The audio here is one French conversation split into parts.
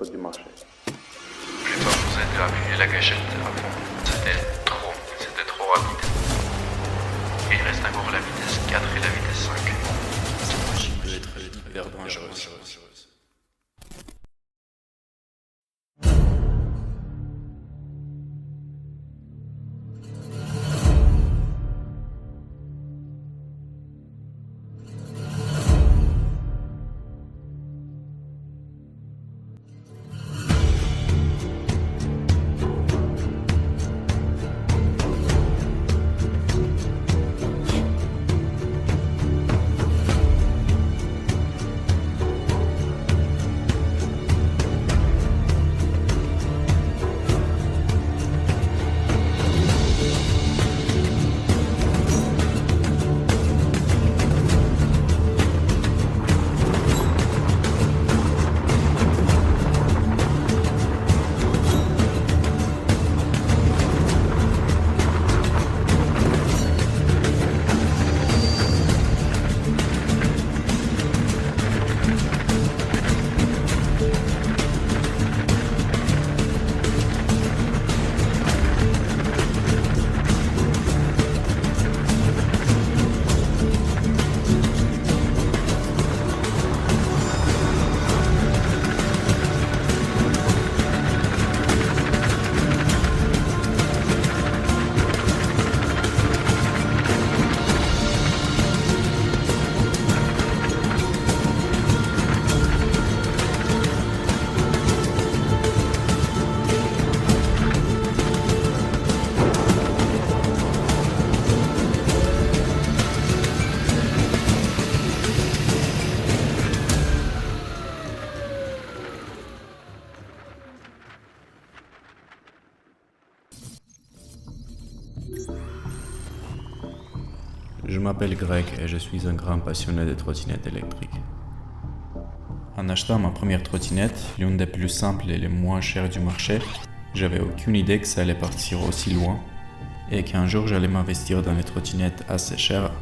km du marché. Je vais pas vous aider à appuyer la gâchette à fond. C'était trop rapide. Et il reste encore la vitesse 4 et la vitesse 5. Cette machine peut être hyper dangereuse. Je m'appelle Greg et je suis un grand passionné de trottinettes électriques. En achetant ma première trottinette, l'une des plus simples et les moins chères du marché, j'avais aucune idée que ça allait partir aussi loin et qu'un jour j'allais m'investir dans les trottinettes assez chères,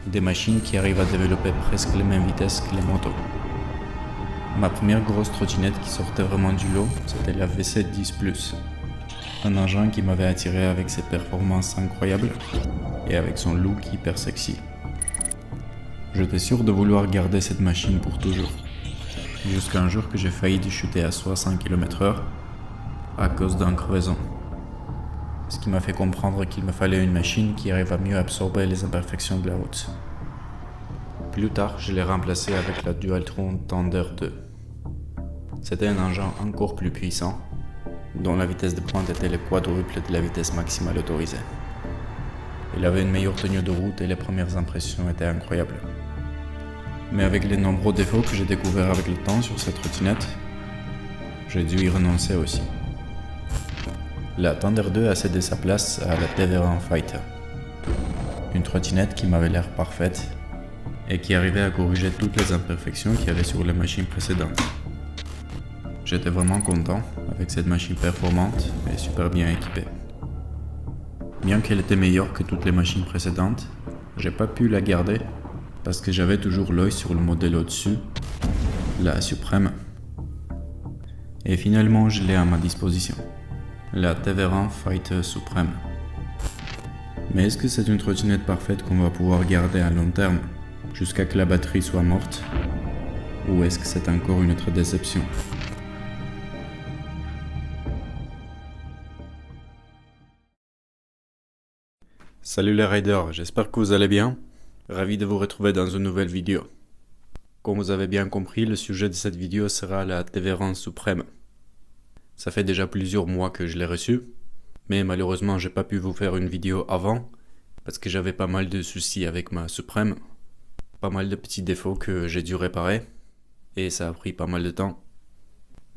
des machines qui arrivent à développer presque les mêmes vitesses que les motos. Ma première grosse trottinette qui sortait vraiment du lot, c'était la VC10+, un engin qui m'avait attiré avec ses performances incroyables et avec son look hyper sexy. J'étais sûr de vouloir garder cette machine pour toujours, jusqu'à un jour que j'ai failli chuter à 60 km/h à cause d'un crevaison. Ce qui m'a fait comprendre qu'il me fallait une machine qui arrive à mieux absorber les imperfections de la route. Plus tard, je l'ai remplacé avec la Dualtron Thunder 2. C'était un engin encore plus puissant, dont la vitesse de pointe était le quadruple de la vitesse maximale autorisée. Il avait une meilleure tenue de route et les premières impressions étaient incroyables. Mais avec les nombreux défauts que j'ai découverts avec le temps sur cette trottinette, j'ai dû y renoncer aussi. La Thunder 2 a cédé sa place à la Teveran Fighter, une trottinette qui m'avait l'air parfaite et qui arrivait à corriger toutes les imperfections qu'il y avait sur les machines précédentes. J'étais vraiment content avec cette machine performante et super bien équipée. Bien qu'elle était meilleure que toutes les machines précédentes, j'ai pas pu la garder parce que j'avais toujours l'œil sur le modèle au-dessus, la Supreme. Et finalement, je l'ai à ma disposition, la Teveran Fighter Supreme. Mais est-ce que c'est une trottinette parfaite qu'on va pouvoir garder à long terme, jusqu'à que la batterie soit morte? Ou est-ce que c'est encore une autre déception? Salut les riders, j'espère que vous allez bien. Ravi de vous retrouver dans une nouvelle vidéo. Comme vous avez bien compris, le sujet de cette vidéo sera la Teveran Supreme. Ça fait déjà plusieurs mois que je l'ai reçue, mais malheureusement j'ai pas pu vous faire une vidéo avant, parce que j'avais pas mal de soucis avec ma Supreme, pas mal de petits défauts que j'ai dû réparer, et ça a pris pas mal de temps.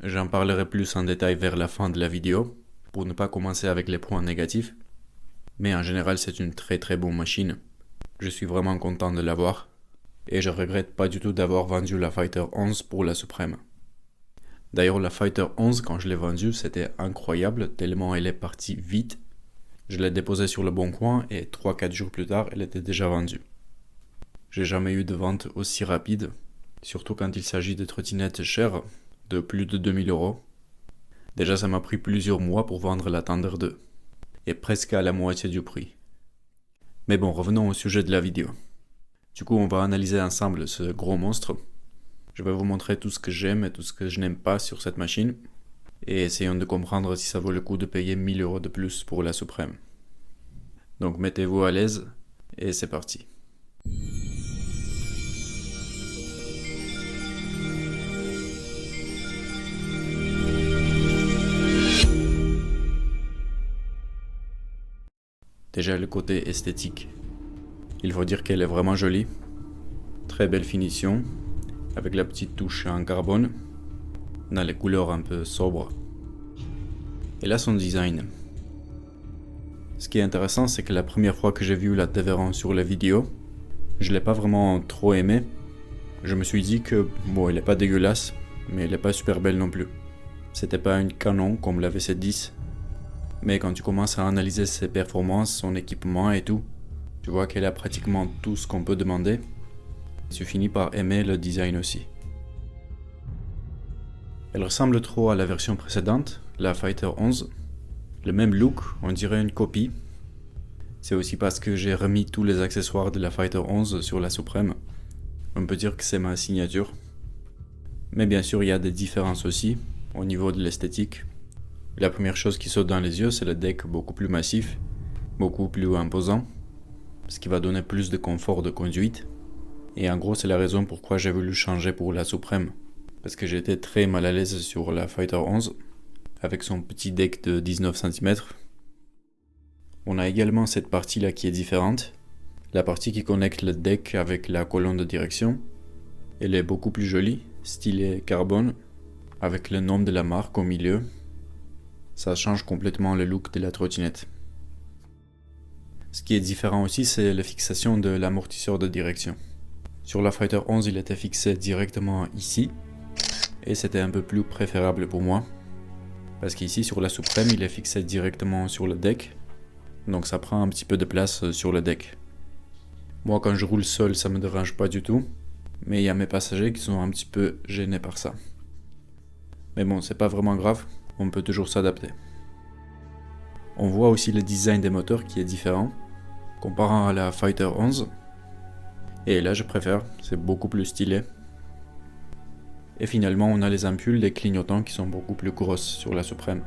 J'en parlerai plus en détail vers la fin de la vidéo, pour ne pas commencer avec les points négatifs. Mais en général, c'est une très très bonne machine. Je suis vraiment content de l'avoir. Et je regrette pas du tout d'avoir vendu la Fighter 11 pour la Supreme. D'ailleurs, la Fighter 11, quand je l'ai vendue, c'était incroyable, tellement elle est partie vite. Je l'ai déposée sur le bon coin et 3-4 jours plus tard, elle était déjà vendue. J'ai jamais eu de vente aussi rapide, surtout quand il s'agit de trottinettes chères, de plus de 2000 €. Déjà ça m'a pris plusieurs mois pour vendre la Thunder 2, et presque à la moitié du prix. Mais bon, revenons au sujet de la vidéo. Du coup on va analyser ensemble ce gros monstre. Je vais vous montrer tout ce que j'aime et tout ce que je n'aime pas sur cette machine, et essayons de comprendre si ça vaut le coup de payer 1000 € de plus pour la Supreme. Donc mettez-vous à l'aise, et c'est parti. Déjà le côté esthétique. Il faut dire qu'elle est vraiment jolie. Très belle finition, avec la petite touche en carbone. On a les couleurs un peu sobres. Et là son design. Ce qui est intéressant, c'est que la première fois que j'ai vu la Deveron sur la vidéo, je l'ai pas vraiment trop aimé. Je me suis dit que, bon, elle est pas dégueulasse, mais elle est pas super belle non plus. C'était pas une canon comme la VC10. Mais quand tu commences à analyser ses performances, son équipement et tout, tu vois qu'elle a pratiquement tout ce qu'on peut demander. Tu finis par aimer le design aussi. Elle ressemble trop à la version précédente, la Fighter 11. Le même look, on dirait une copie. C'est aussi parce que j'ai remis tous les accessoires de la Fighter 11 sur la Supreme. On peut dire que c'est ma signature. Mais bien sûr, il y a des différences aussi, au niveau de l'esthétique. La première chose qui saute dans les yeux, c'est le deck beaucoup plus massif, beaucoup plus imposant, ce qui va donner plus de confort de conduite. Et en gros, c'est la raison pourquoi j'ai voulu changer pour la Supreme, parce que j'étais très mal à l'aise sur la Fighter 11, avec son petit deck de 19 cm. On a également cette partie-là qui est différente, la partie qui connecte le deck avec la colonne de direction. Elle est beaucoup plus jolie, stylée carbone, avec le nom de la marque au milieu. Ça change complètement le look de la trottinette. Ce qui est différent aussi, c'est la fixation de l'amortisseur de direction. Sur la Fighter 11, il était fixé directement ici, et c'était un peu plus préférable pour moi, parce qu'ici sur la Supreme, il est fixé directement sur le deck, donc ça prend un petit peu de place sur le deck. Moi, quand je roule seul, ça me dérange pas du tout, mais il y a mes passagers qui sont un petit peu gênés par ça. Mais bon, c'est pas vraiment grave. On peut toujours s'adapter. On voit aussi le design des moteurs qui est différent, comparant à la Fighter 11. Et là je préfère, c'est beaucoup plus stylé. Et finalement on a les ampoules des clignotants qui sont beaucoup plus grosses sur la Supreme.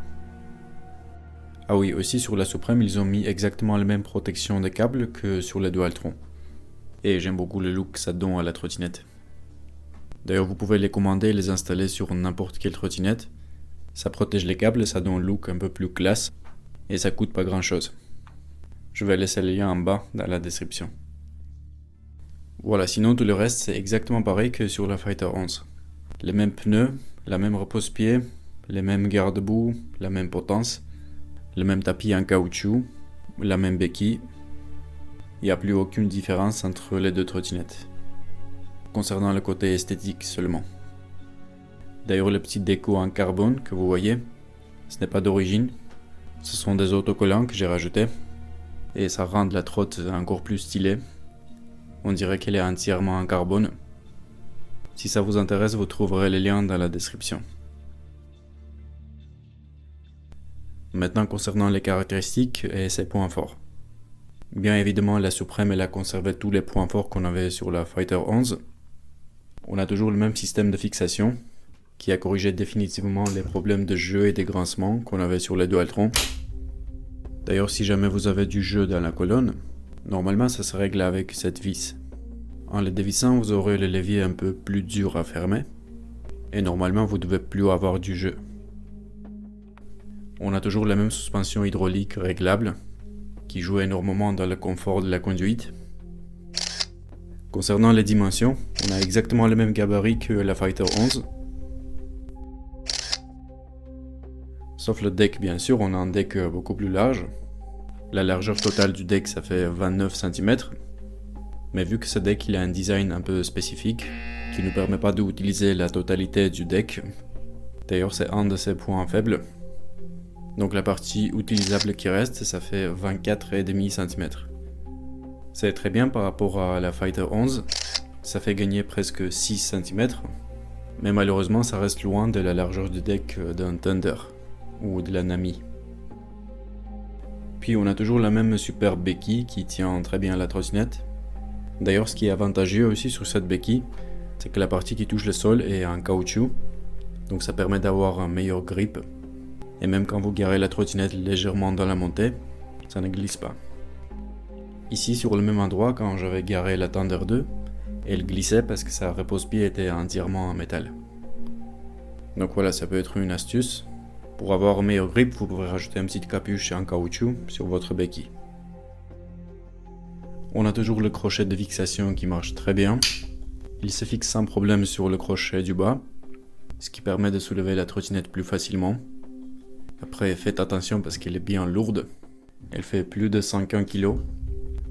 Ah oui, aussi sur la Supreme ils ont mis exactement la même protection des câbles que sur les Dualtron. Et j'aime beaucoup le look que ça donne à la trottinette. D'ailleurs vous pouvez les commander et les installer sur n'importe quelle trottinette. Ça protège les câbles, ça donne un look un peu plus classe, et ça coûte pas grand chose. Je vais laisser le lien en bas dans la description. Voilà, sinon tout le reste c'est exactement pareil que sur la Fighter 11. Les mêmes pneus, la même repose-pied, les mêmes garde-boue, la même potence, le même tapis en caoutchouc, la même béquille. Il n'y a plus aucune différence entre les deux trottinettes. Concernant le côté esthétique seulement. D'ailleurs, le petit déco en carbone que vous voyez, ce n'est pas d'origine. Ce sont des autocollants que j'ai rajoutés. Et ça rend la trotte encore plus stylée. On dirait qu'elle est entièrement en carbone. Si ça vous intéresse, vous trouverez les liens dans la description. Maintenant, concernant les caractéristiques et ses points forts. Bien évidemment, la Supreme elle a conservé tous les points forts qu'on avait sur la Fighter 11. On a toujours le même système de fixation, qui a corrigé définitivement les problèmes de jeu et des grincements qu'on avait sur les Dualtron. D'ailleurs, si jamais vous avez du jeu dans la colonne, normalement ça se règle avec cette vis. En les dévissant, vous aurez le levier un peu plus dur à fermer, et normalement vous devez plus avoir du jeu. On a toujours la même suspension hydraulique réglable, qui joue énormément dans le confort de la conduite. Concernant les dimensions, on a exactement le même gabarit que la Fighter 11. Sauf le deck bien sûr, on a un deck beaucoup plus large. La largeur totale du deck ça fait 29 cm. Mais vu que ce deck il a un design un peu spécifique, qui ne permet pas d'utiliser la totalité du deck. D'ailleurs c'est un de ses points faibles. Donc la partie utilisable qui reste ça fait 24,5 cm. C'est très bien par rapport à la Fighter 11. Ça fait gagner presque 6 cm. Mais malheureusement, ça reste loin de la largeur du deck d'un Thunder ou de la Nami. Puis on a toujours la même super béquille qui tient très bien la trottinette. D'ailleurs, ce qui est avantageux aussi sur cette béquille, c'est que la partie qui touche le sol est en caoutchouc, donc ça permet d'avoir un meilleur grip. Et même quand vous garez la trottinette légèrement dans la montée, ça ne glisse pas. Ici, sur le même endroit, quand j'avais garé la Thunder 2, elle glissait parce que sa repose-pied était entièrement en métal. Donc voilà, ça peut être une astuce. Pour avoir un meilleur grip, vous pouvez rajouter une petite capuche en caoutchouc sur votre béquille. On a toujours le crochet de fixation qui marche très bien. Il se fixe sans problème sur le crochet du bas, ce qui permet de soulever la trottinette plus facilement. Après, faites attention parce qu'elle est bien lourde. Elle fait plus de 50 kg,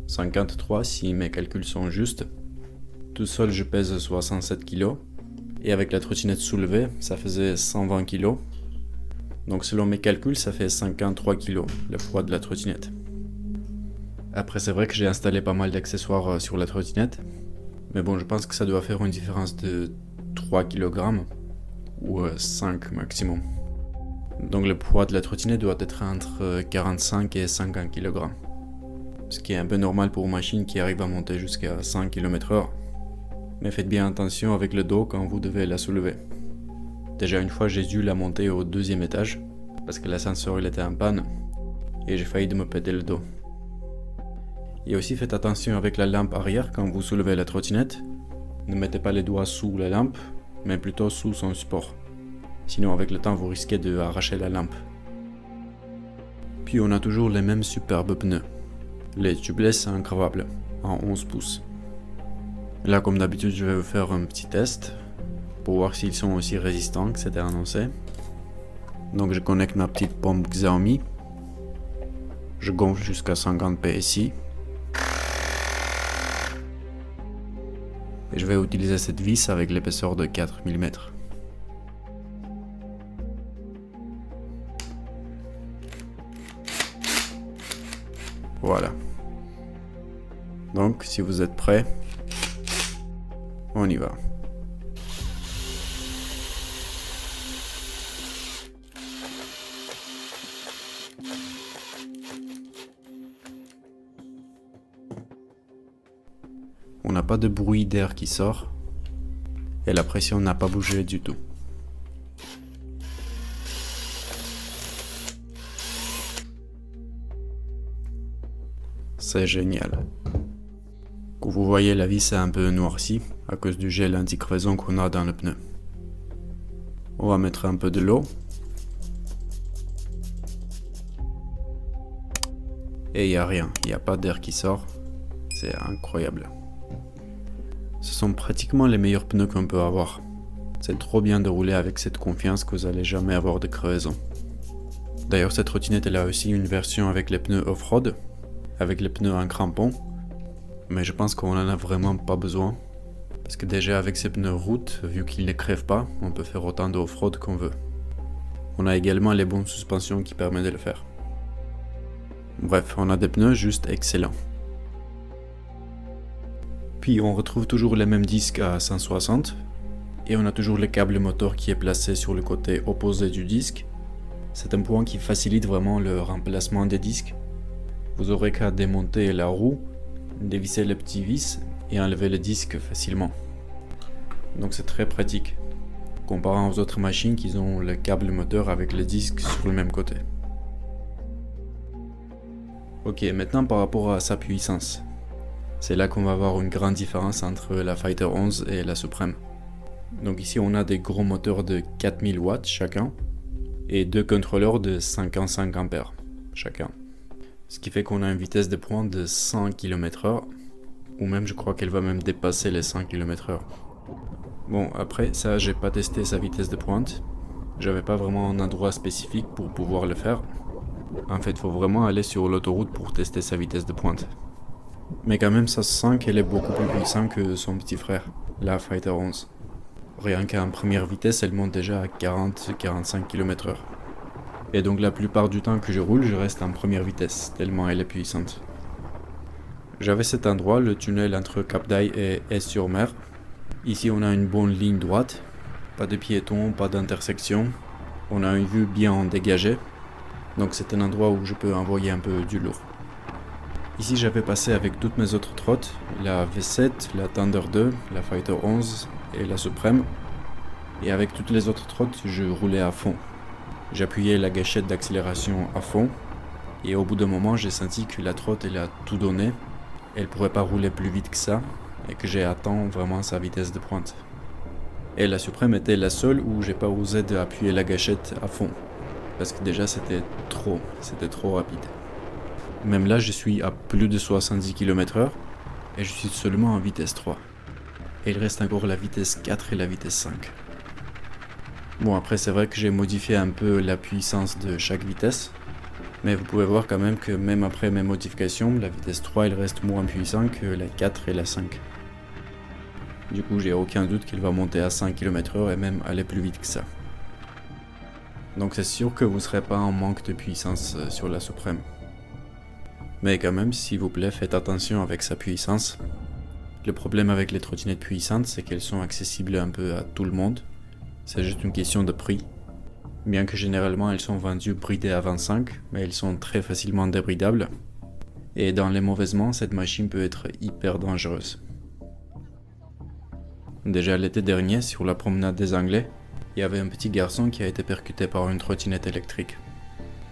53 si mes calculs sont justes. Tout seul, je pèse 67 kg. Et avec la trottinette soulevée, ça faisait 120 kg. Donc selon mes calculs, ça fait 53 kg, le poids de la trottinette. Après, c'est vrai que j'ai installé pas mal d'accessoires sur la trottinette. Mais bon, je pense que ça doit faire une différence de 3 kg ou 5 maximum. Donc le poids de la trottinette doit être entre 45 et 50 kg. Ce qui est un peu normal pour une machine qui arrive à monter jusqu'à 100 km/h. Mais faites bien attention avec le dos quand vous devez la soulever. Déjà une fois j'ai dû la monter au 2e étage parce que l'ascenseur il était en panne et j'ai failli de me péter le dos. Et aussi faites attention avec la lampe arrière quand vous soulevez la trottinette. Ne mettez pas les doigts sous la lampe, mais plutôt sous son support. Sinon avec le temps vous risquez de arracher la lampe. Puis on a toujours les mêmes superbes pneus. Les tubeless incravables en 11 pouces. Là comme d'habitude je vais vous faire un petit test pour voir s'ils sont aussi résistants que c'était annoncé. Donc je connecte ma petite pompe Xiaomi. Je gonfle jusqu'à 50 PSI. Et je vais utiliser cette vis avec l'épaisseur de 4 mm. Voilà. Donc si vous êtes prêts, on y va. On n'a pas de bruit d'air qui sort et la pression n'a pas bougé du tout. C'est génial. Comme vous voyez, la vis est un peu noircie à cause du gel anti-crevaison qu'on a dans le pneu. On va mettre un peu de l'eau. Et il n'y a rien, il n'y a pas d'air qui sort. C'est incroyable. Ce sont pratiquement les meilleurs pneus qu'on peut avoir. C'est trop bien de rouler avec cette confiance que vous n'allez jamais avoir de crevaison. D'ailleurs, cette trottinette elle a aussi une version avec les pneus off-road, avec les pneus en crampon. Mais je pense qu'on en a vraiment pas besoin. Parce que déjà avec ces pneus route, vu qu'ils ne crèvent pas, on peut faire autant de off-road qu'on veut. On a également les bonnes suspensions qui permettent de le faire. Bref, on a des pneus juste excellents. Puis on retrouve toujours les mêmes disques à 160. Et on a toujours le câble moteur qui est placé sur le côté opposé du disque. C'est un point qui facilite vraiment le remplacement des disques. Vous aurez qu'à démonter la roue, dévisser les petits vis et enlever le disque facilement. Donc c'est très pratique, comparé aux autres machines qui ont le câble moteur avec le disque sur le même côté. Ok, maintenant par rapport à sa puissance. C'est là qu'on va avoir une grande différence entre la Fighter 11 et la Supreme. Donc ici on a des gros moteurs de 4000 watts chacun et deux contrôleurs de 55 ampères chacun. Ce qui fait qu'on a une vitesse de pointe de 100 km/h, ou même je crois qu'elle va même dépasser les 100 km/h. Bon, après ça j'ai pas testé sa vitesse de pointe, j'avais pas vraiment un endroit spécifique pour pouvoir le faire. En fait, il faut vraiment aller sur l'autoroute pour tester sa vitesse de pointe. Mais quand même, ça se sent qu'elle est beaucoup plus puissante que son petit frère, la Fighter 11. Rien qu'en première vitesse, elle monte déjà à 40-45 km/h. Et donc la plupart du temps que je roule, je reste en première vitesse, tellement elle est puissante. J'avais cet endroit, le tunnel entre Cap d'Aille et Est-sur-Mer. Ici on a une bonne ligne droite, Pas de piétons, pas d'intersection. On a une vue bien dégagée. Donc c'est un endroit où je peux envoyer un peu du lourd. Ici j'avais passé avec toutes mes autres trottes, la V7, la Thunder 2, la Fighter 11 et la Supreme. Et avec toutes les autres trottes, je roulais à fond. J'appuyais la gâchette d'accélération à fond. Et au bout d'un moment, j'ai senti que la trotte, elle a tout donné. Elle pourrait pas rouler plus vite que ça. Et que j'ai atteint vraiment sa vitesse de pointe. Et la Supreme était la seule où j'ai pas osé d'appuyer la gâchette à fond. Parce que déjà c'était trop rapide. Même là je suis à plus de 70 km/h et je suis seulement en vitesse 3. Et il reste encore la vitesse 4 et la vitesse 5. Bon après c'est vrai que j'ai modifié un peu la puissance de chaque vitesse. Mais vous pouvez voir quand même que même après mes modifications, la vitesse 3 elle reste moins puissante que la 4 et la 5. Du coup j'ai aucun doute qu'il va monter à 5 km/h et même aller plus vite que ça. Donc c'est sûr que vous ne serez pas en manque de puissance sur la Supreme. Mais quand même, s'il vous plaît, faites attention avec sa puissance. Le problème avec les trottinettes puissantes, c'est qu'elles sont accessibles un peu à tout le monde. C'est juste une question de prix. Bien que généralement elles sont vendues bridées à 25, mais elles sont très facilement débridables. Et dans les mauvaises mains, cette machine peut être hyper dangereuse. Déjà l'été dernier, sur la promenade des Anglais, il y avait un petit garçon qui a été percuté par une trottinette électrique.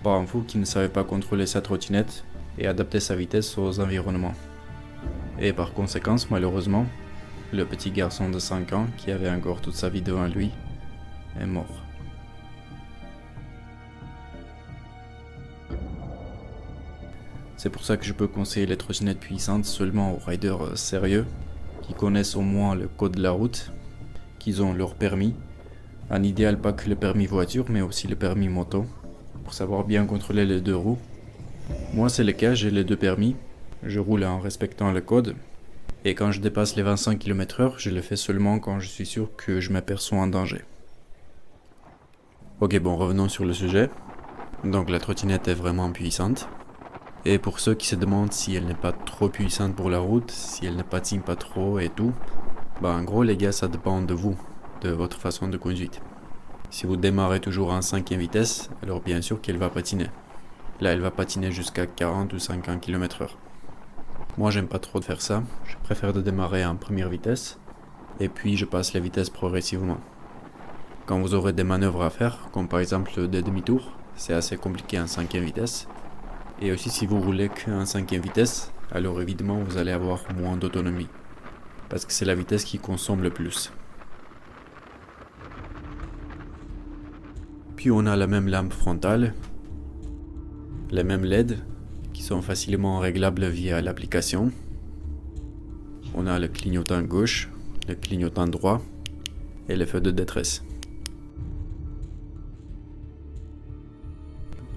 Par un fou qui ne savait pas contrôler sa trottinette et adapter sa vitesse aux environnements. Et par conséquence, malheureusement, le petit garçon de 5 ans, qui avait encore toute sa vie devant lui, est mort. C'est pour ça que je peux conseiller les trottinettes puissantes seulement aux riders sérieux, qui connaissent au moins le code de la route, qui ont leur permis. En idéal, pas que le permis voiture, mais aussi le permis moto, pour savoir bien contrôler les deux roues. Moi, c'est le cas, j'ai les deux permis. Je roule en respectant le code. Et quand je dépasse les 25 km/h, je le fais seulement quand je suis sûr que je m'aperçois en danger. Ok, bon, revenons sur le sujet. Donc la trottinette est vraiment puissante. Et pour ceux qui se demandent si elle n'est pas trop puissante pour la route, si elle ne patine pas trop et tout, en gros les gars, ça dépend de vous, de votre façon de conduite. Si vous démarrez toujours en 5e vitesse, alors bien sûr qu'elle va patiner. Là, elle va patiner jusqu'à 40 ou 50 km/h. Moi, j'aime pas trop de faire ça. Je préfère de démarrer en première vitesse et puis je passe la vitesse progressivement. Quand vous aurez des manœuvres à faire, comme par exemple des demi-tours, c'est assez compliqué en 5e vitesse. Et aussi, si vous roulez qu'en 5e vitesse, alors évidemment, vous allez avoir moins d'autonomie. Parce que c'est la vitesse qui consomme le plus. Puis on a la même lampe frontale, les mêmes LED qui sont facilement réglables via l'application. On a le clignotant gauche, le clignotant droit et les feux de détresse.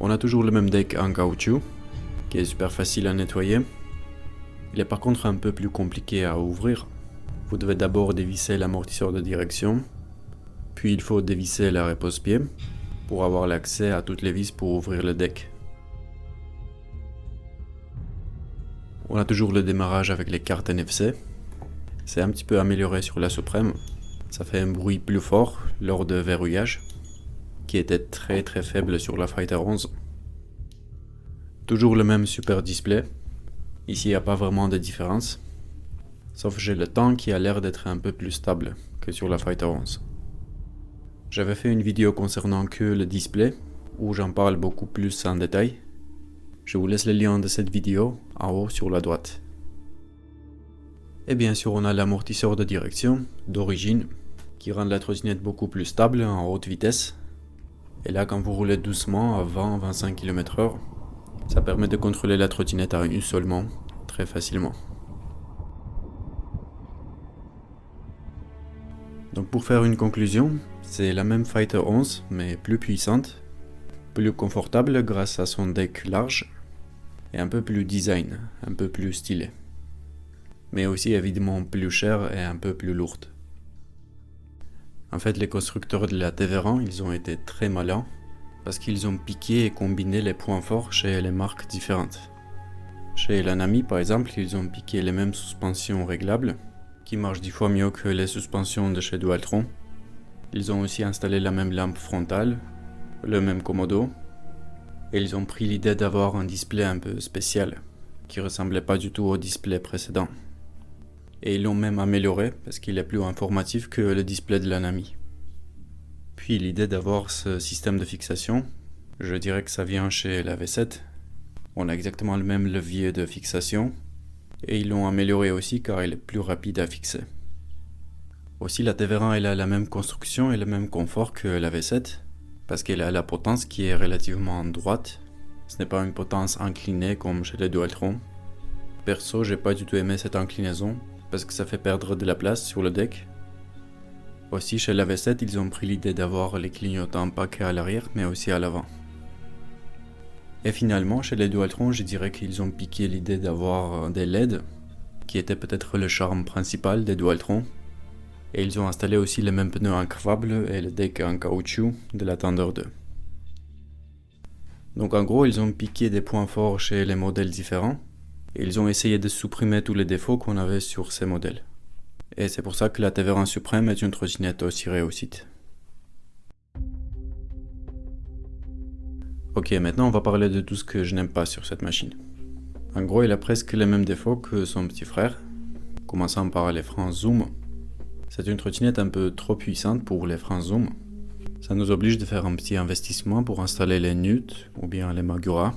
On a toujours le même deck en caoutchouc qui est super facile à nettoyer. Il est par contre un peu plus compliqué à ouvrir. Vous devez d'abord dévisser l'amortisseur de direction, puis il faut dévisser la repose-pied pour avoir l'accès à toutes les vis pour ouvrir le deck. On a toujours le démarrage avec les cartes NFC. C'est un petit peu amélioré sur la Supreme. Ça fait un bruit plus fort lors de verrouillage, qui était très faible sur la Fighter 11. Toujours le même super display. Ici il n'y a pas vraiment de différence. Sauf que j'ai le temps qui a l'air d'être un peu plus stable que sur la Fighter 11. J'avais fait une vidéo concernant que le display, où j'en parle beaucoup plus en détail. Je vous laisse le lien de cette vidéo en haut sur la droite. Et bien sûr on a l'amortisseur de direction d'origine, qui rend la trottinette beaucoup plus stable en haute vitesse. Et là quand vous roulez doucement à 20-25 km/h, ça permet de contrôler la trottinette à une seule main très facilement. Donc pour faire une conclusion, c'est la même Fighter 11 mais plus puissante, plus confortable grâce à son deck large et un peu plus design, un peu plus stylé. Mais aussi évidemment plus chère et un peu plus lourde. En fait les constructeurs de la Tévéran, ils ont été très malins parce qu'ils ont piqué et combiné les points forts chez les marques différentes. Chez l'Anami par exemple, ils ont piqué les mêmes suspensions réglables qui marchent 10 fois mieux que les suspensions de chez Dualtron. Ils ont aussi installé la même lampe frontale, le même commodo, et ils ont pris l'idée d'avoir un display un peu spécial, qui ressemblait pas du tout au display précédent. Et ils l'ont même amélioré parce qu'il est plus informatif que le display de l'Anami. Puis l'idée d'avoir ce système de fixation, je dirais que ça vient chez la V7. On a exactement le même levier de fixation, et ils l'ont amélioré aussi car il est plus rapide à fixer. Aussi la TV20 elle a la même construction et le même confort que la V7, parce qu'elle a la potence qui est relativement droite. Ce n'est pas une potence inclinée comme chez les Dualtron. Perso, j'ai pas du tout aimé cette inclinaison, parce que ça fait perdre de la place sur le deck. Aussi chez la V7, ils ont pris l'idée d'avoir les clignotants pas qu'à l'arrière, mais aussi à l'avant. Et finalement, chez les Dualtron, je dirais qu'ils ont piqué l'idée d'avoir des LED, qui était peut-être le charme principal des Dualtron. Et ils ont installé aussi les mêmes pneus incurvables et le deck en caoutchouc de la Thunder 2. Donc en gros, ils ont piqué des points forts chez les modèles différents, et ils ont essayé de supprimer tous les défauts qu'on avait sur ces modèles. Et c'est pour ça que la TV1 Supreme est une trottinette aussi réussite. Ok, maintenant on va parler de tout ce que je n'aime pas sur cette machine. En gros, il a presque les mêmes défauts que son petit frère, commençant par les freins zoom. C'est une trottinette un peu trop puissante pour les freins zoom. Ça nous oblige de faire un petit investissement pour installer les Nut ou bien les Magura.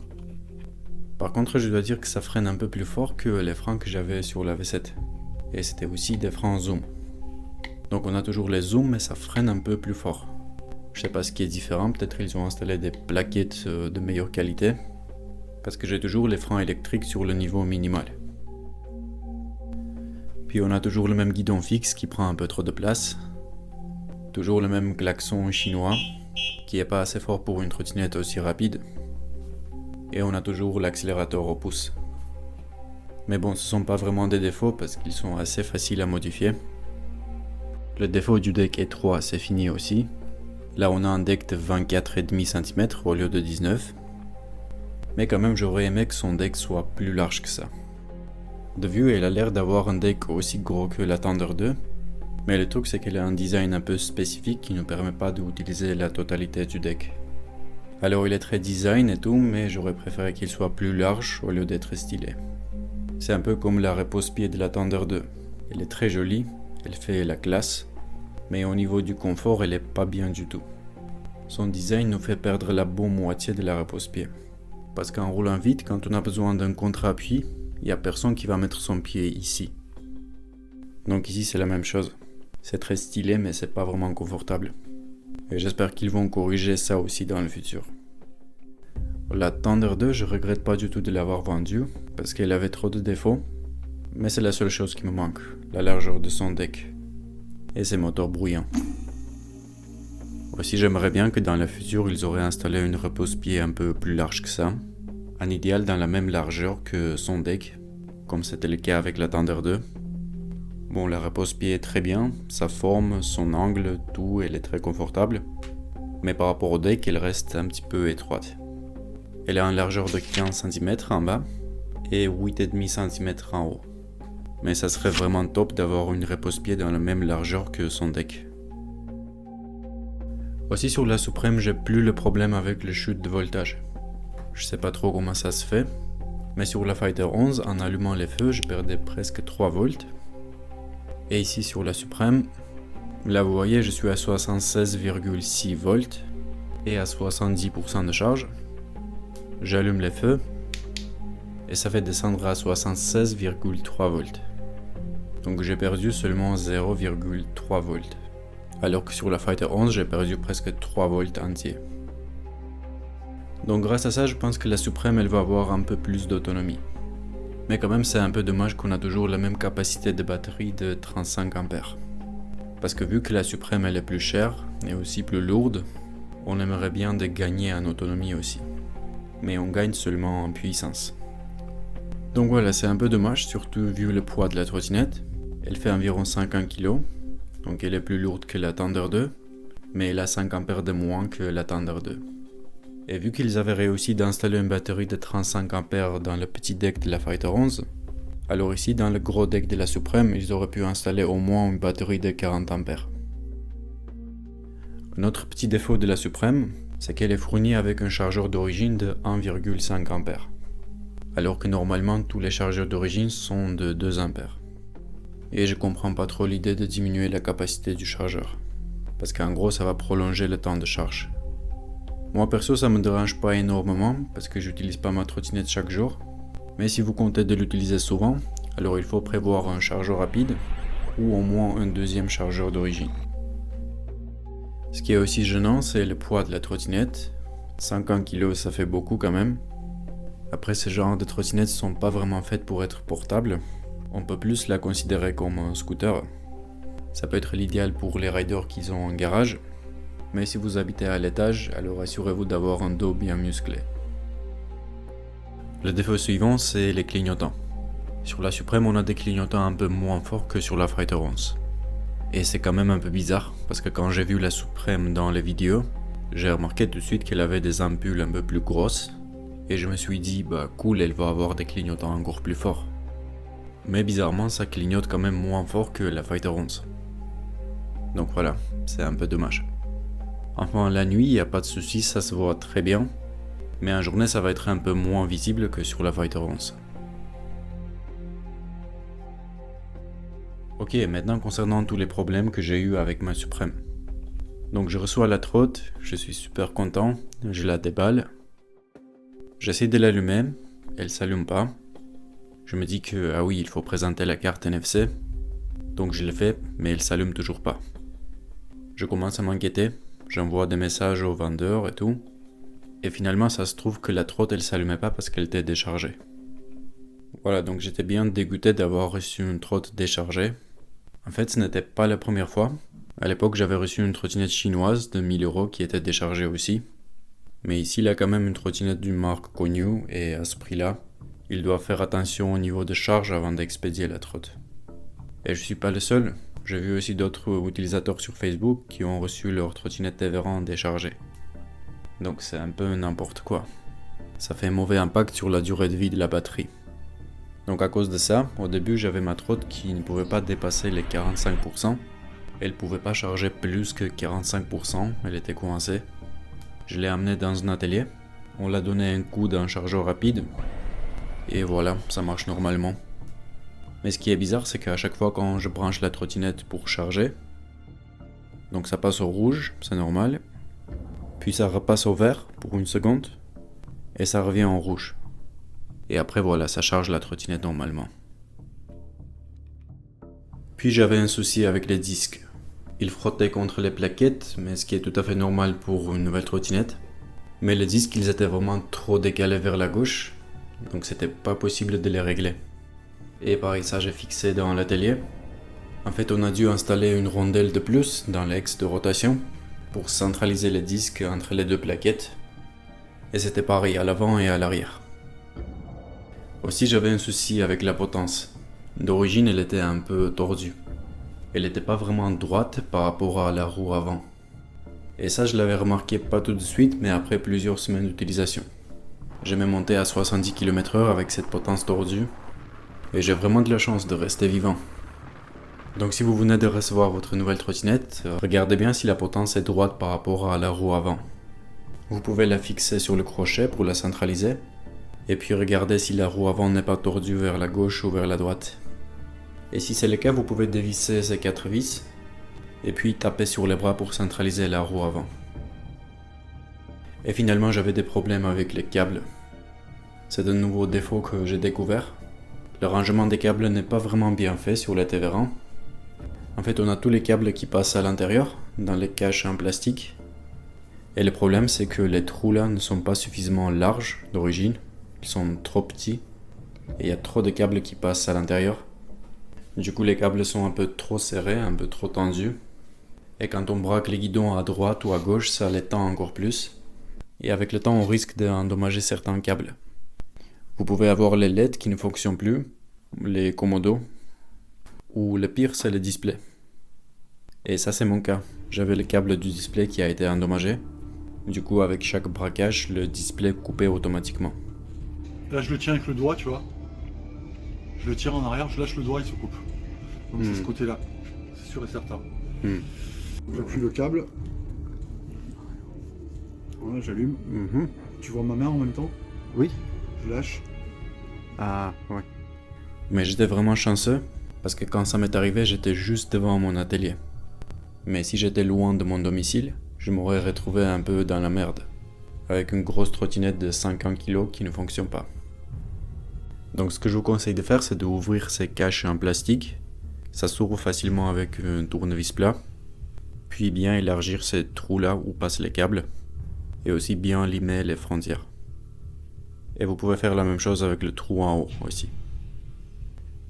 Par contre, je dois dire que ça freine un peu plus fort que les freins que j'avais sur la V7. Et c'était aussi des freins zoom. Donc on a toujours les zooms, mais ça freine un peu plus fort. Je sais pas ce qui est différent, peut-être ils ont installé des plaquettes de meilleure qualité. Parce que j'ai toujours les freins électriques sur le niveau minimal. Puis on a toujours le même guidon fixe qui prend un peu trop de place. Toujours le même klaxon chinois, qui est pas assez fort pour une trottinette aussi rapide. Et on a toujours l'accélérateur au pouce. Mais bon, ce sont pas vraiment des défauts parce qu'ils sont assez faciles à modifier. Le défaut du deck étroit, c'est fini aussi. Là on a un deck de 24,5 cm au lieu de 19. Mais quand même j'aurais aimé que son deck soit plus large que ça. De vue, elle a l'air d'avoir un deck aussi gros que la Thunder 2, mais le truc c'est qu'elle a un design un peu spécifique qui ne permet pas d'utiliser la totalité du deck. Alors il est très design et tout, mais j'aurais préféré qu'il soit plus large au lieu d'être stylé. C'est un peu comme la repose-pied de la Thunder 2. Elle est très jolie, elle fait la classe, mais au niveau du confort elle est pas bien du tout. Son design nous fait perdre la bonne moitié de la repose-pied. Parce qu'en roulant vite, quand on a besoin d'un contre-appui, il n'y a personne qui va mettre son pied ici. Donc ici c'est la même chose. C'est très stylé mais c'est pas vraiment confortable. Et j'espère qu'ils vont corriger ça aussi dans le futur. La Thunder 2, je regrette pas du tout de l'avoir vendue parce qu'elle avait trop de défauts. Mais c'est la seule chose qui me manque, la largeur de son deck. Et ses moteurs bruyants. Aussi j'aimerais bien que dans le futur ils auraient installé une repose-pied un peu plus large que ça. Un idéal dans la même largeur que son deck, comme c'était le cas avec la Thunder 2. Bon, la repose-pied est très bien, sa forme, son angle, tout, elle est très confortable. Mais par rapport au deck, elle reste un petit peu étroite. Elle a une largeur de 15 cm en bas et 8,5 cm en haut. Mais ça serait vraiment top d'avoir une repose-pied dans la même largeur que son deck. Aussi sur la Supreme, j'ai plus le problème avec le chute de voltage. Je sais pas trop comment ça se fait, mais sur la Fighter 11, en allumant les feux, je perdais presque 3 volts. Et ici sur la Supreme, là vous voyez, je suis à 76,6 volts et à 70% de charge. J'allume les feux et ça fait descendre à 76,3 volts. Donc j'ai perdu seulement 0,3 volts. Alors que sur la Fighter 11, j'ai perdu presque 3 volts entiers. Donc grâce à ça, je pense que la Supreme elle va avoir un peu plus d'autonomie. Mais quand même, c'est un peu dommage qu'on a toujours la même capacité de batterie de 35 A. Parce que vu que la Supreme elle est plus chère et aussi plus lourde, on aimerait bien de gagner en autonomie aussi. Mais on gagne seulement en puissance. Donc voilà, c'est un peu dommage, surtout vu le poids de la trottinette. Elle fait environ 50 kg, donc elle est plus lourde que la Thunder 2, mais elle a 5 A de moins que la Thunder 2. Et vu qu'ils avaient réussi d'installer une batterie de 35 A dans le petit deck de la Fighter 11, alors ici dans le gros deck de la Supreme, ils auraient pu installer au moins une batterie de 40 A. Un autre petit défaut de la Supreme, c'est qu'elle est fournie avec un chargeur d'origine de 1,5 A. Alors que normalement tous les chargeurs d'origine sont de 2 A. Et je comprends pas trop l'idée de diminuer la capacité du chargeur. Parce qu'en gros ça va prolonger le temps de charge. Moi perso ça me dérange pas énormément parce que j'utilise pas ma trottinette chaque jour. Mais si vous comptez de l'utiliser souvent, alors il faut prévoir un chargeur rapide ou au moins un deuxième chargeur d'origine. Ce qui est aussi gênant, c'est le poids de la trottinette. 50 kg ça fait beaucoup quand même. Après, ce genre de trottinettes sont pas vraiment faites pour être portables. On peut plus la considérer comme un scooter. Ça peut être l'idéal pour les riders qui ont un garage. Mais si vous habitez à l'étage, alors assurez-vous d'avoir un dos bien musclé. Le défaut suivant, c'est les clignotants. Sur la Supreme, on a des clignotants un peu moins forts que sur la Fighter 11. Et c'est quand même un peu bizarre, parce que quand j'ai vu la Supreme dans les vidéos, j'ai remarqué tout de suite qu'elle avait des ampoules un peu plus grosses, et je me suis dit, bah cool, elle va avoir des clignotants encore plus forts. Mais bizarrement, ça clignote quand même moins fort que la Fighter 11. Donc voilà, c'est un peu dommage. Enfin, la nuit, il n'y a pas de souci, ça se voit très bien, mais en journée, ça va être un peu moins visible que sur la Fighter 11. Ok, maintenant concernant tous les problèmes que j'ai eu avec ma Supreme. Donc je reçois la trotte, je suis super content, je la déballe. J'essaie de l'allumer, elle s'allume pas. Je me dis que, ah oui, il faut présenter la carte NFC. Donc je le fais, mais elle s'allume toujours pas. Je commence à m'inquiéter, j'envoie des messages au vendeur et tout. Et finalement, ça se trouve que la trotte, elle s'allumait pas parce qu'elle était déchargée. Voilà, donc j'étais bien dégoûté d'avoir reçu une trotte déchargée. En fait, ce n'était pas la première fois. À l'époque, j'avais reçu une trottinette chinoise de 1000 € qui était déchargée aussi. Mais ici, il a quand même une trottinette d'une marque connue et à ce prix-là, il doit faire attention au niveau de charge avant d'expédier la trotte. Et je suis pas le seul. J'ai vu aussi d'autres utilisateurs sur Facebook qui ont reçu leur trottinette Everand déchargée. Donc c'est un peu n'importe quoi. Ça fait un mauvais impact sur la durée de vie de la batterie. Donc à cause de ça, au début j'avais ma trotte qui ne pouvait pas dépasser les 45%. Elle pouvait pas charger plus que 45%, elle était coincée. Je l'ai amenée dans un atelier, on l'a donné un coup d'un chargeur rapide, et voilà, ça marche normalement. Mais ce qui est bizarre, c'est qu'à chaque fois quand je branche la trottinette pour charger, donc ça passe au rouge, c'est normal, puis ça repasse au vert pour une seconde, et ça revient en rouge. Et après voilà, ça charge la trottinette normalement. Puis j'avais un souci avec les disques. Ils frottaient contre les plaquettes, mais ce qui est tout à fait normal pour une nouvelle trottinette. Mais les disques, ils étaient vraiment trop décalés vers la gauche, donc c'était pas possible de les régler. Et pareil, ça j'ai fixé dans l'atelier. En fait, on a dû installer une rondelle de plus dans l'axe de rotation pour centraliser les disques entre les deux plaquettes. Et c'était pareil à l'avant et à l'arrière. Aussi, j'avais un souci avec la potence. D'origine, elle était un peu tordue. Elle n'était pas vraiment droite par rapport à la roue avant. Et ça, je l'avais remarqué pas tout de suite, mais après plusieurs semaines d'utilisation. J'ai même monté à 70 km/h avec cette potence tordue. Et j'ai vraiment de la chance de rester vivant. Donc si vous venez de recevoir votre nouvelle trottinette, regardez bien si la potence est droite par rapport à la roue avant. Vous pouvez la fixer sur le crochet pour la centraliser. Et puis regardez si la roue avant n'est pas tordue vers la gauche ou vers la droite. Et si c'est le cas, vous pouvez dévisser ces 4 vis et puis taper sur les bras pour centraliser la roue avant. Et finalement, j'avais des problèmes avec les câbles. C'est un nouveau défaut que j'ai découvert. Le rangement des câbles n'est pas vraiment bien fait sur les Everand. En fait, on a tous les câbles qui passent à l'intérieur, dans les caches en plastique. Et le problème, c'est que les trous là ne sont pas suffisamment larges d'origine. Ils sont trop petits et il y a trop de câbles qui passent à l'intérieur. Du coup, les câbles sont un peu trop serrés, un peu trop tendus. Et quand on braque les guidons à droite ou à gauche, ça les tend encore plus. Et avec le temps, on risque d'endommager certains câbles. Vous pouvez avoir les LED qui ne fonctionnent plus, les commodos, ou le pire, c'est le display. Et ça, c'est mon cas. J'avais le câble du display qui a été endommagé. Du coup, avec chaque braquage, le display coupait automatiquement. Là, je le tiens avec le doigt, tu vois. Je le tire en arrière, je lâche le doigt, il se coupe. Donc c'est ce côté-là, c'est sûr et certain. J'appuie le câble, Voilà, j'allume. Mhm. Tu vois ma main en même temps? Oui. Je lâche. Ah, ouais. Mais j'étais vraiment chanceux, parce que quand ça m'est arrivé, j'étais juste devant mon atelier. Mais si j'étais loin de mon domicile, je m'aurais retrouvé un peu dans la merde, avec une grosse trottinette de 50 kg qui ne fonctionne pas. Donc ce que je vous conseille de faire, c'est d'ouvrir ces caches en plastique. Ça s'ouvre facilement avec un tournevis plat. Puis bien élargir ces trous-là où passent les câbles. Et aussi bien limer les frontières. Et vous pouvez faire la même chose avec le trou en haut aussi.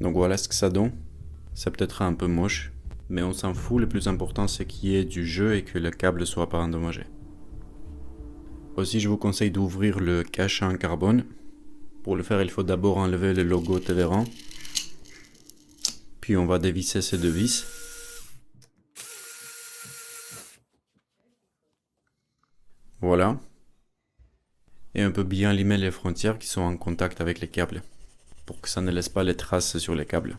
Donc voilà ce que ça donne. C'est peut-être un peu moche, mais on s'en fout, le plus important c'est qu'il y ait du jeu et que le câble soit pas endommagé. Aussi je vous conseille d'ouvrir le cache en carbone. Pour le faire il faut d'abord enlever le logo Tévéran. Puis on va dévisser ces deux vis. Voilà. Et on peut bien limer les frontières qui sont en contact avec les câbles, pour que ça ne laisse pas les traces sur les câbles.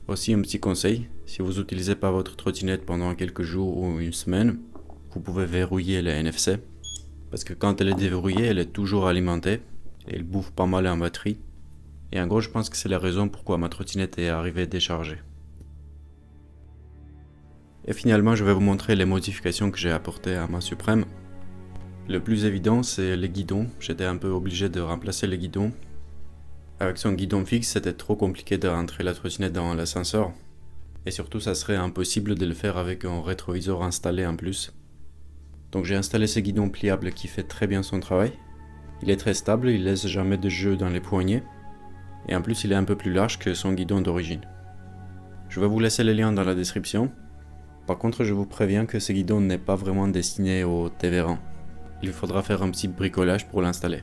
Aussi un petit conseil, si vous n'utilisez pas votre trottinette pendant quelques jours ou une semaine, vous pouvez verrouiller la NFC, parce que quand elle est déverrouillée, elle est toujours alimentée, et elle bouffe pas mal en batterie. Et en gros, je pense que c'est la raison pourquoi ma trottinette est arrivée déchargée. Et finalement, je vais vous montrer les modifications que j'ai apportées à ma Suprême. Le plus évident, c'est les guidons. J'étais un peu obligé de remplacer les guidons. Avec son guidon fixe, c'était trop compliqué de rentrer la trottinette dans l'ascenseur. Et surtout, ça serait impossible de le faire avec un rétroviseur installé en plus. Donc j'ai installé ce guidon pliable qui fait très bien son travail. Il est très stable, il laisse jamais de jeu dans les poignées. Et en plus, il est un peu plus large que son guidon d'origine. Je vais vous laisser les liens dans la description. Par contre, je vous préviens que ce guidon n'est pas vraiment destiné au Tévéran. Il faudra faire un petit bricolage pour l'installer.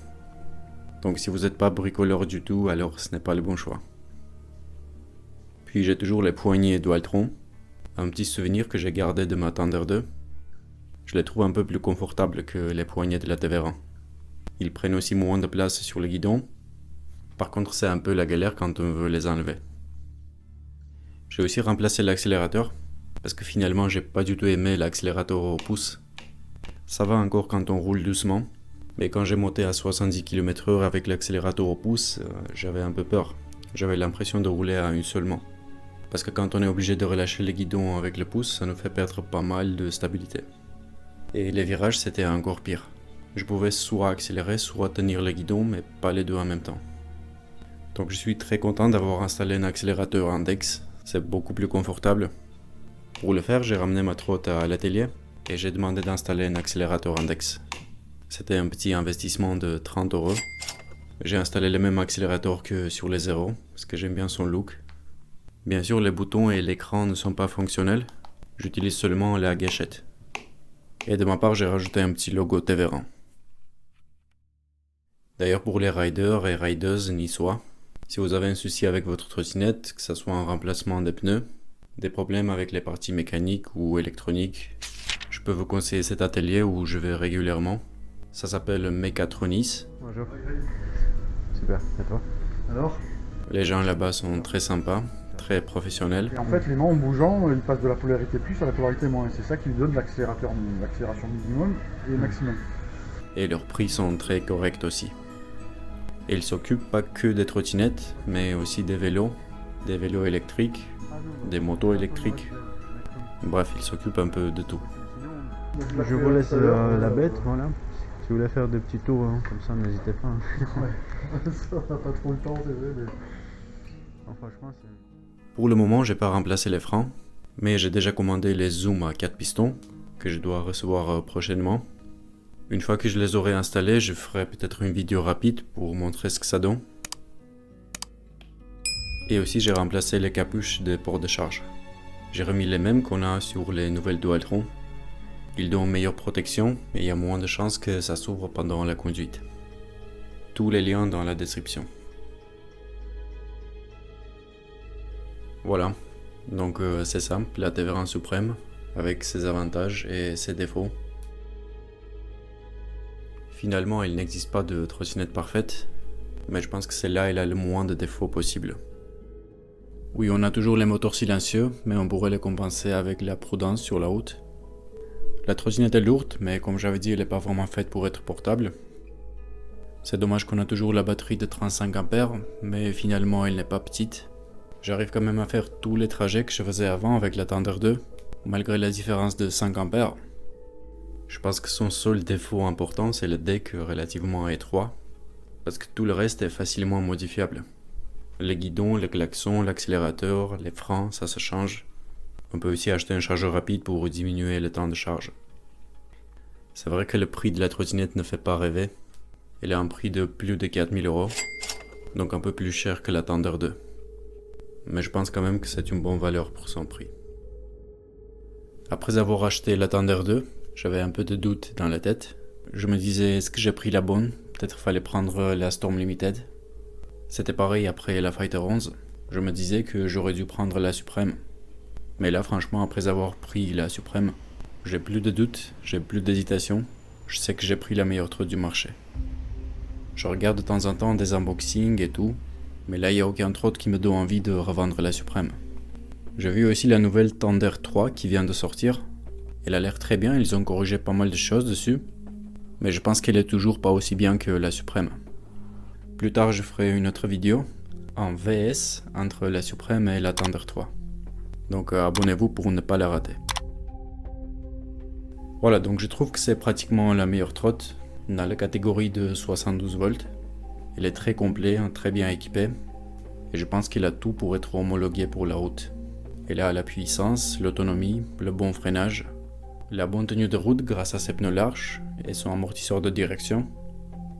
Donc si vous n'êtes pas bricoleur du tout, alors ce n'est pas le bon choix. Puis j'ai toujours les poignées Dualtron, un petit souvenir que j'ai gardé de ma Thunder 2. Je les trouve un peu plus confortables que les poignées de la Tévéran. Ils prennent aussi moins de place sur le guidon. Par contre, c'est un peu la galère quand on veut les enlever. J'ai aussi remplacé l'accélérateur, parce que finalement j'ai pas du tout aimé l'accélérateur au pouce. Ça va encore quand on roule doucement, mais quand j'ai monté à 70 km/h avec l'accélérateur au pouce, j'avais un peu peur. J'avais l'impression de rouler à une seule main. Parce que quand on est obligé de relâcher les guidons avec le pouce, ça nous fait perdre pas mal de stabilité. Et les virages, c'était encore pire. Je pouvais soit accélérer, soit tenir les guidons, mais pas les deux en même temps. Donc je suis très content d'avoir installé un accélérateur index, c'est beaucoup plus confortable. Pour le faire, j'ai ramené ma trotte à l'atelier et j'ai demandé d'installer un accélérateur index. C'était un petit investissement de 30 €. J'ai installé le même accélérateur que sur les Zero, parce que j'aime bien son look. Bien sûr, les boutons et l'écran ne sont pas fonctionnels, j'utilise seulement la gâchette. Et de ma part, j'ai rajouté un petit logo Tévéran. D'ailleurs, pour les riders et rideuses niçois, si vous avez un souci avec votre trottinette, que ce soit un remplacement des pneus, des problèmes avec les parties mécaniques ou électroniques, je peux vous conseiller cet atelier où je vais régulièrement. Ça s'appelle Mécatronis. Bonjour. Super, et toi? Alors? Les gens là-bas sont très sympas, très professionnels. Et en fait, les mains en bougeant, il passe de la polarité plus à la polarité moins. C'est ça qui lui donne l'accélérateur, l'accélération minimum et maximum. Et leurs prix sont très corrects aussi. Et ils s'occupent pas que des trottinettes, mais aussi des vélos électriques, des motos électriques. Bref, ils s'occupent un peu de tout. Je vous laisse la bête, voilà. Si vous voulez faire des petits tours comme ça, n'hésitez pas. Ouais, ça, on n'a pas trop le temps, c'est vrai, mais... Non, franchement, c'est... Pour le moment, j'ai pas remplacé les freins, mais j'ai déjà commandé les zooms à 4 pistons, que je dois recevoir prochainement. Une fois que je les aurai installés, je ferai peut-être une vidéo rapide pour montrer ce que ça donne. Et aussi, j'ai remplacé les capuches des ports de charge. J'ai remis les mêmes qu'on a sur les nouvelles Dualtron. Ils donnent meilleure protection et il y a moins de chances que ça s'ouvre pendant la conduite. Tous les liens dans la description. Voilà, donc c'est simple, la Tévéran Suprême, avec ses avantages et ses défauts. Finalement, il n'existe pas de trottinette parfaite, mais je pense que celle-là, elle a le moins de défauts possible. Oui, on a toujours les moteurs silencieux, mais on pourrait les compenser avec la prudence sur la route. La trottinette est lourde, mais comme j'avais dit, elle n'est pas vraiment faite pour être portable. C'est dommage qu'on a toujours la batterie de 35 A, mais finalement elle n'est pas petite. J'arrive quand même à faire tous les trajets que je faisais avant avec la Thunder 2, malgré la différence de 5 A. Je pense que son seul défaut important, c'est le deck relativement étroit, parce que tout le reste est facilement modifiable. Les guidons, le klaxon, l'accélérateur, les freins, ça se change. On peut aussi acheter un chargeur rapide pour diminuer le temps de charge. C'est vrai que le prix de la trottinette ne fait pas rêver. Elle a un prix de plus de 4000 €, donc un peu plus cher que la Thunder 2. Mais je pense quand même que c'est une bonne valeur pour son prix. Après avoir acheté la Thunder 2, j'avais un peu de doute dans la tête. Je me disais, est-ce que j'ai pris la bonne? Peut-être fallait prendre la Storm Limited. C'était pareil après la Fighter 11. Je me disais que j'aurais dû prendre la Supreme. Mais là, franchement, après avoir pris la Supreme, j'ai plus de doute, j'ai plus d'hésitation. Je sais que j'ai pris la meilleure trotte du marché. Je regarde de temps en temps des unboxings et tout, mais là, il n'y a aucun trotte qui me donne envie de revendre la Supreme. J'ai vu aussi la nouvelle Thunder 3 qui vient de sortir. Elle a l'air très bien, ils ont corrigé pas mal de choses dessus, mais je pense qu'elle est toujours pas aussi bien que la Supreme. Plus tard, je ferai une autre vidéo en VS entre la Supreme et la Thunder 3. Donc abonnez-vous pour ne pas la rater. Voilà, donc je trouve que c'est pratiquement la meilleure trotte dans la catégorie de 72 volts. Elle est très complet, très bien équipée, et je pense qu'il a tout pour être homologué pour la route. Elle a la puissance, l'autonomie, le bon freinage, la bonne tenue de route grâce à ses pneus larges et son amortisseur de direction.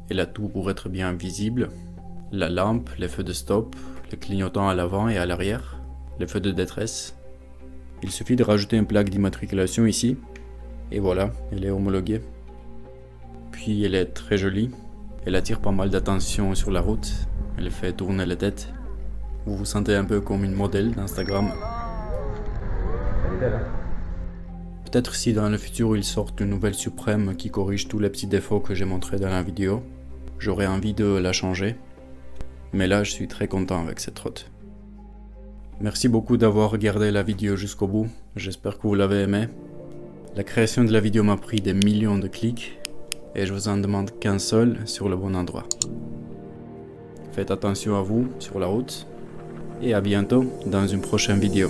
Elle a tout pour être bien visible, la lampe, les feux de stop, le clignotant à l'avant et à l'arrière, les feux de détresse. Il suffit de rajouter une plaque d'immatriculation ici, et voilà, elle est homologuée. Puis elle est très jolie, elle attire pas mal d'attention sur la route, elle fait tourner la tête. Vous vous sentez un peu comme une modèle d'Instagram. Peut-être si dans le futur ils sortent une nouvelle Supreme qui corrige tous les petits défauts que j'ai montrés dans la vidéo, j'aurais envie de la changer. Mais là je suis très content avec cette trotte. Merci beaucoup d'avoir regardé la vidéo jusqu'au bout, j'espère que vous l'avez aimé. La création de la vidéo m'a pris des millions de clics, et je vous en demande qu'un seul sur le bon endroit. Faites attention à vous sur la route, et à bientôt dans une prochaine vidéo.